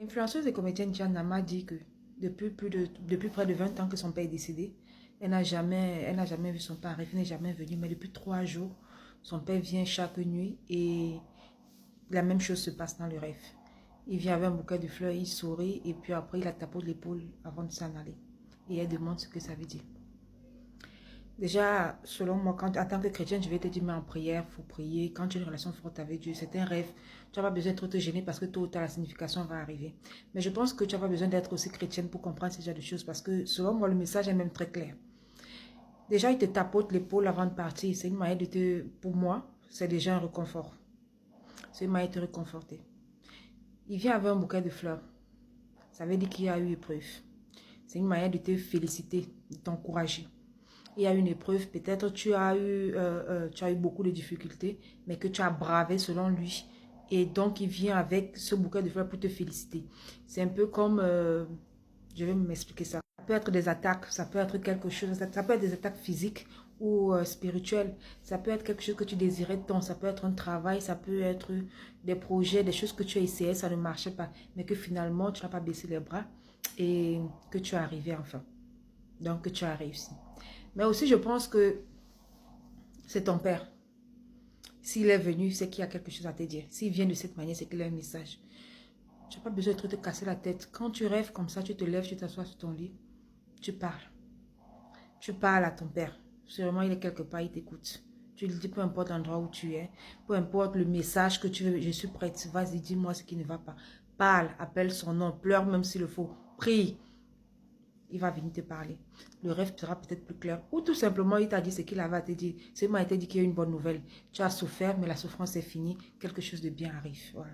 L'influenceuse et comédienne Diana m'a dit que depuis près de 20 ans que son père est décédé, elle n'a jamais vu son père arriver, il n'est jamais venu. Mais depuis 3 jours, son père vient chaque nuit et la même chose se passe dans le rêve. Il vient avec un bouquet de fleurs, il sourit et puis après il la tapote l'épaule avant de s'en aller. Et elle demande ce que ça veut dire. Déjà, selon moi, en tant que chrétienne, je vais te dire, mais en prière, il faut prier. Quand tu as une relation forte avec Dieu, c'est un rêve. Tu n'as pas besoin de te gêner parce que tôt ou tard, la signification va arriver. Mais je pense que tu n'as pas besoin d'être aussi chrétienne pour comprendre ce genre de choses parce que, selon moi, le message est même très clair. Déjà, il te tapote l'épaule avant de partir. C'est une manière de te... Pour moi, c'est déjà un réconfort. C'est une manière de te réconforter. Il vient avec un bouquet de fleurs. Ça veut dire qu'il y a eu épreuve. C'est une manière de te féliciter, de t'encourager. Il y a une épreuve, peut-être tu as eu beaucoup de difficultés, mais que tu as bravé selon lui. Et donc, il vient avec ce bouquet de fleurs pour te féliciter. C'est un peu comme, je vais m'expliquer ça. Ça peut être des attaques, ça peut être quelque chose, ça peut être des attaques physiques ou spirituelles. Ça peut être quelque chose que tu désirais tant, ça peut être un travail, ça peut être des projets, des choses que tu as essayé, ça ne marchait pas. Mais que finalement, tu n'as pas baissé les bras et que tu es arrivé enfin. Donc, que tu as réussi. Mais aussi, je pense que c'est ton père. S'il est venu, c'est qu'il y a quelque chose à te dire. S'il vient de cette manière, c'est qu'il a un message. Tu n'as pas besoin de te casser la tête. Quand tu rêves comme ça, tu te lèves, tu t'assois sur ton lit, tu parles. Tu parles à ton père. Sûrement, il est quelque part, il t'écoute. Tu lui dis, peu importe l'endroit où tu es, peu importe le message que tu veux, je suis prête. Vas-y, dis-moi ce qui ne va pas. Parle, appelle son nom, pleure même s'il le faut. Prie. Il va venir te parler. Le rêve sera peut-être plus clair. Ou tout simplement, il t'a dit ce qu'il avait à te dire. C'est moi, il t'a dit qu'il y a une bonne nouvelle. Tu as souffert, mais la souffrance est finie. Quelque chose de bien arrive. Voilà.